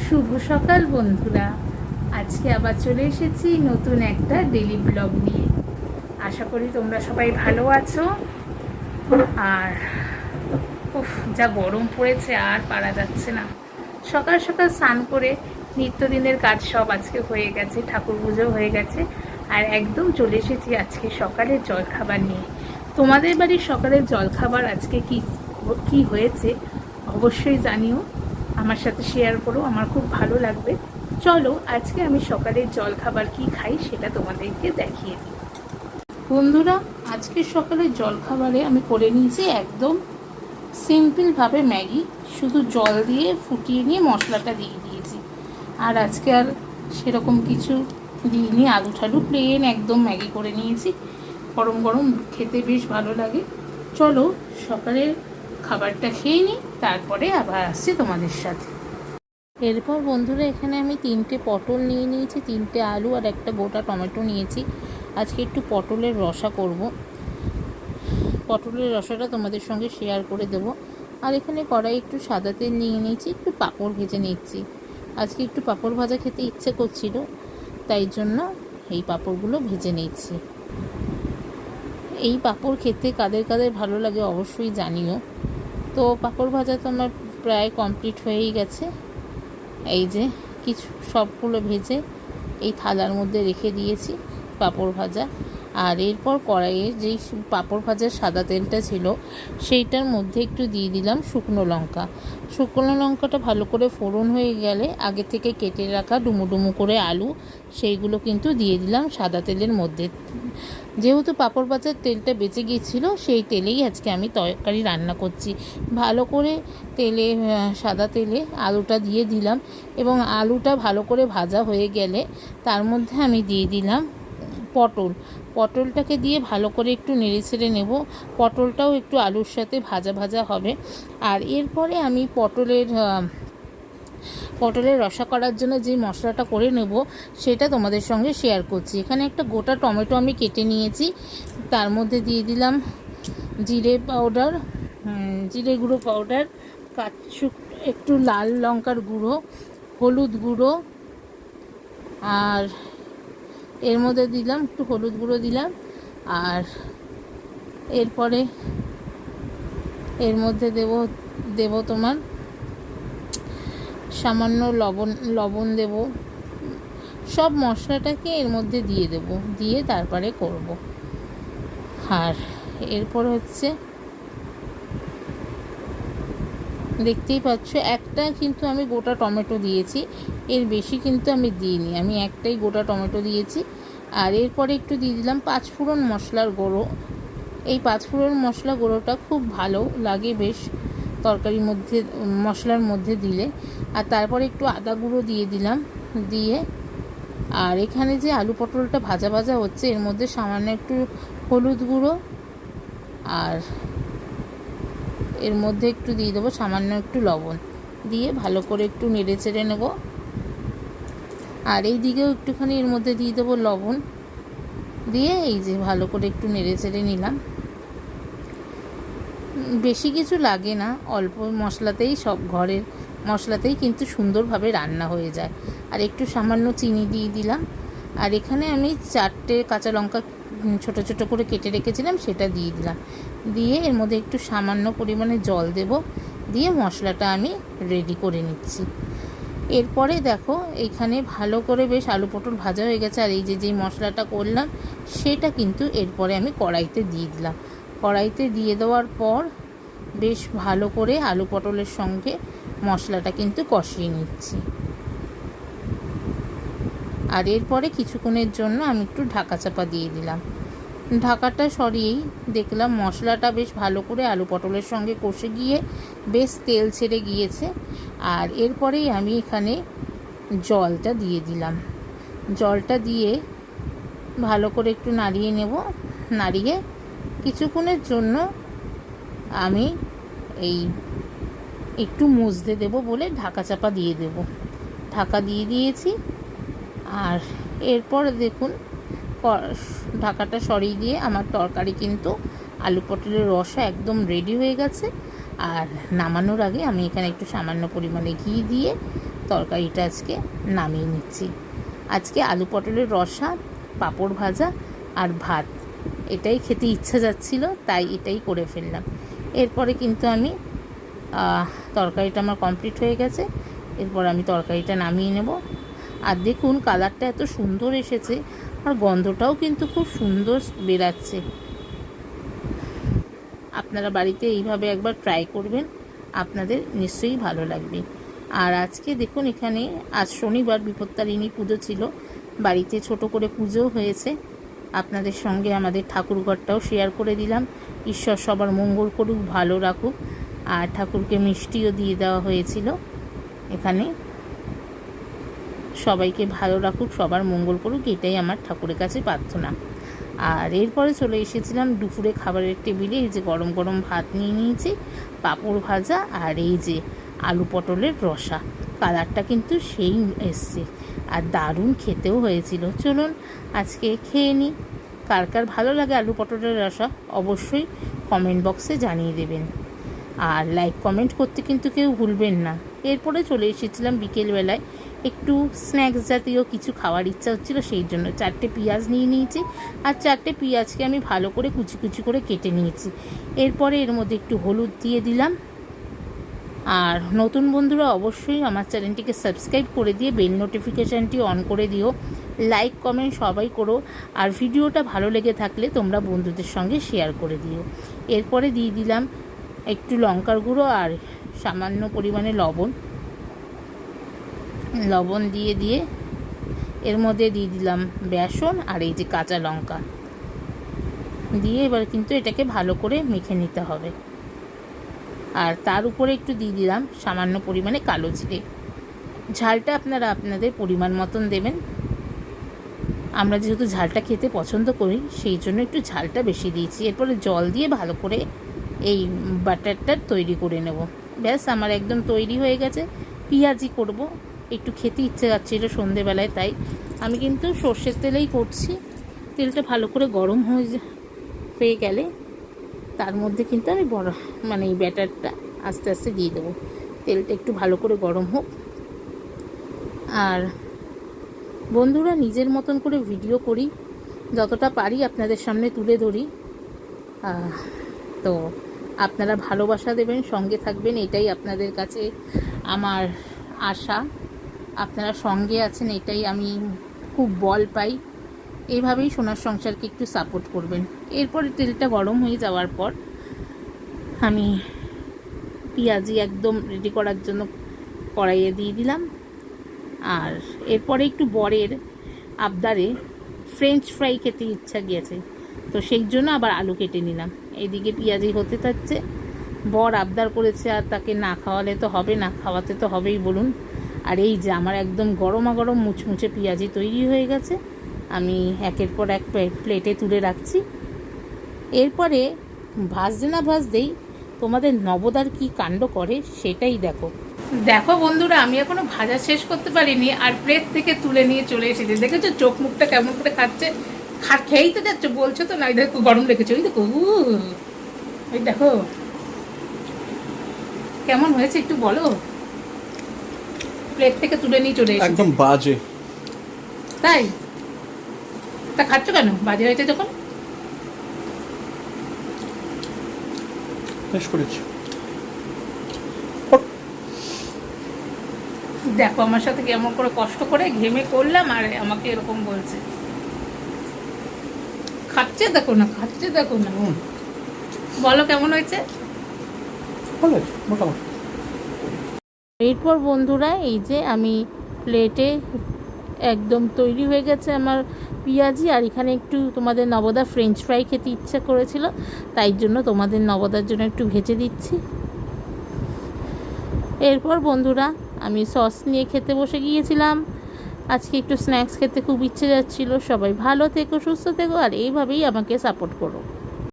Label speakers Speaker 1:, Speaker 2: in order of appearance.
Speaker 1: শুভ সকাল বন্ধুরা। আজকে আবার চলে এসেছি নতুন একটা ডেলি ব্লগ নিয়ে। আশা করি তোমরা সবাই ভালো আছো। আর উফ, যা গরম পড়েছে আর পারা যাচ্ছে না। সকাল সকাল স্নান করে নিত্যদিনের কাজ সব আজকে হয়ে গেছে, ঠাকুর পুজো হয়ে গেছে, আর একদম চলে এসেছি আজকে সকালের জলখাবার নিয়ে। তোমাদের বাড়ির সকালের জলখাবার আজকে কি কি হয়েছে অবশ্যই জানিও, আমার সাথে শেয়ার করো, আমার খুব ভালো লাগবে। চলো আজকে আমি সকালের জলখাবার কি খাই সেটা তোমাদেরকে দেখিয়ে দিই। বন্ধুরা, আজকে সকালের জলখাবারে আমি করে নিয়েছি একদম সিম্পলভাবে ম্যাগি, শুধু জল দিয়ে ফুটিয়ে নিয়ে মশলাটা দিয়ে দিয়েছি। আর আজকে আর সেরকম কিছু দিইনি, আলু ঠালু প্লেন একদম ম্যাগি করে নিয়েছি। গরম গরম খেতে বেশ ভালো লাগে। চলো সকালের খাবারটা খেয়ে নিই, তারপরে আবার আসছি তোমাদের সাথে। এরপর বন্ধুরা, এখানে আমি 3টে পটল নিয়ে নিয়েছি, 3টে আলু আর একটা গোটা টমেটো নিয়েছি। আজকে একটু পটলের রসা করব। পটলের রসাটা তোমাদের সঙ্গে শেয়ার করে দেব। আর এখানে কড়াই একটু সাদা তেল নিয়ে নিয়েছি, একটু পাঁপড় ভেজে নিচ্ছি। আজকে একটু পাঁপড় ভাজা খেতে ইচ্ছে করছিল, তাই জন্য এই পাঁপড়গুলো ভেজে নিচ্ছি। এই পাঁপড় খেতে কাদের কাদের ভালো লাগে অবশ্যই জানিও। তো পাঁপড় ভাজা তো আমার প্রায় কমপ্লিট হয়েই গেছে। এই যে কিছু সবগুলো ভেজে এই থালার মধ্যে রেখে দিয়েছি পাঁপড় ভাজা। আর এরপর কড়াইয়ে যেই পাঁপড় ভাজার সাদা তেলটা ছিল সেইটার মধ্যে একটু দিয়ে দিলাম শুকনো লঙ্কা। শুকনো লঙ্কাটা ভালো করে ফোড়ন হয়ে গেলে আগে থেকে কেটে রাখা ডুমো ডুমো করে আলু, সেইগুলো কিন্তু দিয়ে দিলাম সাদা তেলের মধ্যে। যেহেতু পাঁপড় ভাজার তেলটা বেঁচে গিয়েছিল, সেই তেলেই আজকে আমি তরকারি রান্না করছি। ভালো করে তেলে সাদা তেলে আলুটা দিয়ে দিলাম, এবং আলুটা ভালো করে ভাজা হয়ে গেলে তার মধ্যে আমি দিয়ে দিলাম পটলটাকে দিয়ে ভালো করে একটু নেড়ে ছেড়ে নেব। পটলটাও একটু আলুর সাথে ভাজা ভাজা হবে। আর এরপরে আমি পটলের রসা করার জন্য যে মশলাটা করে নেব সেটা তোমাদের সঙ্গে শেয়ার করছি। এখানে একটা গোটা টমেটো আমি কেটে নিয়েছি, তার মধ্যে দিয়ে দিলাম জিরে পাউডার, জিরে গুঁড়ো পাউডার, একটু লাল লঙ্কার গুঁড়ো, হলুদ গুঁড়ো, আর এর মধ্যে দিলাম একটু হলুদ গুঁড়ো দিলাম। আর এরপরে এর মধ্যে দেব তোমার সামান্য লবণ দেব। সব মশলাটাকে এর মধ্যে দিয়ে দেব, দিয়ে তারপরে করব। আর এরপর হচ্ছে দেখতেই পাচ্ছ একটা কিন্তু আমি গোটা টমেটো দিয়েছি, এর বেশি কিন্তু আমি দিইনি, আমি একটাই গোটা টমেটো দিয়েছি। আর এরপরে একটু দিয়ে দিলাম পাঁচফোড়ন মশলার গুঁড়ো। এই পাঁচফোড়ন মশলা গুঁড়োটা খুব ভালো লাগে বেশ তরকারির মধ্যে, মশলার মধ্যে দিলে। আর তারপরে একটু আদা গুঁড়ো দিয়ে দিলাম, দিয়ে আর এখানে যে আলু পটলটা ভাজা ভাজা হচ্ছে এর মধ্যে সামান্য একটু হলুদ গুঁড়ো, আর এর মধ্যে একটু দিয়ে দেবো সামান্য একটু লবণ, দিয়ে ভালো করে একটু নেড়ে চেড়ে নেব। আর এই দিকেও একটুখানি এর মধ্যে দিয়ে দেবো লবণ, দিয়ে এই যে ভালো করে একটু নেড়ে চেড়ে নিলাম। বেশি কিছু লাগে না, অল্প মশলাতেই সব ঘরের মশলাতেই কিন্তু সুন্দরভাবে রান্না হয়ে যায়। আর একটু সামান্য চিনি দিয়ে দিলাম। আর এখানে আমি 4টে কাঁচা লঙ্কা ছোট ছোট করে কেটে রেখেছিলাম, সেটা দিয়ে দিলাম। দিয়ে এর মধ্যে একটু সামান্য পরিমাণে জল দেব, দিয়ে মশলাটা আমি রেডি করে নিচ্ছি। এরপরে দেখো এইখানে ভালো করে বেশ আলু পটল ভাজা হয়ে গেছে। আর এই যেই মশলাটা করলাম সেটা কিন্তু এরপরে আমি কড়াইতে দিয়ে দিলাম। কড়াইতে দিয়ে দেওয়ার পর বেশ ভালো করে আলু পটলের সঙ্গে মশলাটা কিন্তু কষিয়ে নিচ্ছি। আর এরপরে কিছুক্ষণের জন্য আমি একটু ঢাকা চাপা দিয়ে দিলাম। ঢাকাটা সরিয়েই দেখলাম মশলাটা বেশ ভালো করে আলু পটলের সঙ্গে কষে গিয়ে বেশ তেল ছেড়ে গিয়েছে। আর এরপরেই আমি এখানে জলটা দিয়ে দিলাম। জলটা দিয়ে ভালো করে একটু নাড়িয়ে নেব। নাড়িয়ে কিছুক্ষণের জন্য আমি এই একটু মুছতে দেব বলে ঢাকা চাপা দিয়ে দেব। ঢাকা দিয়ে দিয়েছি। আর এরপর দেখুন ঢাকাটা সরিয়ে দিয়ে আমার তরকারি কিন্তু আলু পটলের রসা একদম রেডি হয়ে গেছে। আর নামানোর আগে আমি এখানে একটু সামান্য পরিমাণে ঘি দিয়ে তরকারিটা আজকে নামিয়ে নিচ্ছি। আজকে আলু পটলের রসা, পাঁপড় ভাজা আর ভাত, এটাই খেতে ইচ্ছা যাচ্ছিল, তাই এটাই করে ফেললাম। এরপরে কিন্তু আমি তরকারিটা আমার কমপ্লিট হয়ে গেছে। এরপর আমি তরকারিটা নামিয়ে নেব। আর দেখুন কালারটা এত সুন্দর এসেছে, আর গন্ধটাও কিন্তু খুব সুন্দর বেরাচ্ছে। আপনারা বাড়িতে এইভাবে একবার ট্রাই করবেন, আপনাদের নিশ্চয়ই ভালো লাগবে। আর আজকে দেখুন এখানে আজ শনিবার বিপত্তারিণী পুজো ছিল, বাড়িতে ছোট করে পুজো হয়েছে। আপনাদের সঙ্গে আমাদের ঠাকুরঘরটাও শেয়ার করে দিলাম। ঈশ্বর সবার মঙ্গল করুক, ভালো রাখুক। আর ঠাকুরকে মিষ্টিও দিয়ে দেওয়া হয়েছিল। এখানে সবাইকে ভালো রাখুক, সবার মঙ্গল করুক, এটাই আমার ঠাকুরের কাছে প্রার্থনা। আর এরপরে চলে এসেছিলাম দুপুরে খাবারের টেবিলে। এই যে গরম গরম ভাত নিয়ে নিয়েছি, পাঁপড় ভাজা আর এই যে আলু পটলের রসা। কালারটা কিন্তু সেই এসছে, আর দারুণ খেতেও হয়েছিল। চলুন আজকে খেয়ে নিই। কার কার ভালো লাগে আলু পটলের রসা অবশ্যই কমেন্ট বক্সে জানিয়ে দেবেন। আর লাইক কমেন্ট করতে কিন্তু কেউ ভুলবেন না। এরপরে চলে এসেছিলাম বিকেলবেলায়, একটু স্ন্যাক্স জাতীয় কিছু খাওয়ার ইচ্ছা হচ্ছিলো, সেই জন্য 4টে পেঁয়াজ নিয়ে নিয়েছি। আর 4টে পেঁয়াজকে আমি ভালো করে কুচি কুচি করে কেটে নিয়েছি। এরপরে এর মধ্যে একটু হলুদ দিয়ে দিলাম। আর নতুন বন্ধুরা অবশ্যই আমার চ্যানেলটিকে সাবস্ক্রাইব করে দিয়ে বেল নোটিফিকেশানটি অন করে দিও। লাইক কমেন্ট সবাই করো। আর ভিডিওটা ভালো লেগে থাকলে তোমরা বন্ধুদের সঙ্গে শেয়ার করে দিও। এরপরে দিয়ে দিলাম একটু লঙ্কার গুঁড়ো আর সামান্য পরিমাণে লবণ দিয়ে এর মধ্যে দিয়ে দিলাম বেসন আর এই যে কাঁচা লঙ্কা দিয়ে এবার কিন্তু এটাকে ভালো করে মেখে নিতে হবে। আর তার উপরে একটু দিয়ে দিলাম সামান্য পরিমাণে কালো জিরে। ঝালটা আপনারা আপনাদের পরিমাণ মতন দেবেন। আমরা যেহেতু ঝালটা খেতে পছন্দ করি, সেই জন্য একটু ঝালটা বেশি দিয়েছি। এরপরে জল দিয়ে ভালো করে এই বাটারটা তৈরি করে নেব। ব্যাস আমার একদম তৈরি হয়ে গেছে। পেঁয়াজি করব, একটু খেতে ইচ্ছে যাচ্ছিল সন্ধেবেলায়, তাই আমি কিন্তু সর্ষের তেলেই করছি। তেলটা ভালো করে গরম হয়ে গেলে তার মধ্যে কিন্তু আমি এই ব্যাটারটা আস্তে আস্তে দিয়ে দেবো। তেলটা একটু ভালো করে গরম হোক। আর বন্ধুরা নিজের মতন করে ভিডিও করি, যতটা পারি আপনাদের সামনে তুলে ধরি। তো আপনারা ভালোবাসা দেবেন, সঙ্গে থাকবেন, এটাই আপনাদের কাছে আমার আশা। আপনারা সঙ্গে আছেন, এটাই আমি খুব বল পাই। এইভাবেই সোনার সংসারকে একটু সাপোর্ট করবেন। এরপরে তেলটা গরম হয়ে যাওয়ার পর আমি পেঁয়াজি একদম রেডি করার জন্য কড়াইয়ে দিয়ে দিলাম। আর এরপরে একটু বরের আবদারে ফ্রেঞ্চ ফ্রাই খেতে ইচ্ছা গিয়েছে, তো সেই জন্য আবার আলু কেটে নিলাম। এইদিকে পেঁয়াজি হতে থাকছে। বর আবদার করেছে, আর তাকে না খাওয়ালে তো হবে না, খাওয়াতে তো হবেই বলুন। আর এই যে আমার একদম গরমা গরম মুচমুচে পেঁয়াজি তৈরি হয়ে গেছে। আমি একের পর এক প্লেটে তুলে রাখছি। এরপরে ভাজতেই তোমাদের নবদার কি কাণ্ড করে সেটাই দেখো বন্ধুরা, আমি এখনো ভাজা শেষ করতে পারিনি, আর প্লেট থেকে তুলে নিয়ে চলে এসেছে। দেখেছো চোখ মুখটা কেমন করে খাচ্ছে, খেয়েই তো যাচ্ছে, বলছো তো না। দেখো গরম রেখেছে, ওই দেখো, ওই দেখো কেমন হয়েছে একটু বলো। প্লেট থেকে তুলে নিয়ে চলে এসেছে,
Speaker 2: একদম বাজে।
Speaker 1: তাই তা খাচ্ছ কেন? বাজে হয়েছে যখন।
Speaker 2: বেশ করেছি।
Speaker 1: দেখো আমার সাথে কেমন করে কষ্ট করে ঘেমে করলাম, আর আমাকে এরকম বলছে। খাচ্ছে দেখো না, বলো কেমন হয়েছে।
Speaker 2: মোটামুটি।
Speaker 1: এরপর বন্ধুরা এই যে আমি প্লেটে একদম তৈরি হয়ে গেছে আমার পেঁয়াজি। আর এখানে একটু তোমাদের নবদা ফ্রেঞ্চ ফ্রাই খেতে ইচ্ছা করেছিল, তাই জন্য তোমাদের নবদার জন্য একটু ভেজে দিচ্ছি। এরপর বন্ধুরা আমি সস নিয়ে খেতে বসে গিয়েছিলাম। আজকে একটু স্ন্যাক্স খেতে খুব ইচ্ছে যাচ্ছিলো। সবাই ভালো থেকো, সুস্থ থেকো, আর এইভাবেই আমাকে সাপোর্ট করো।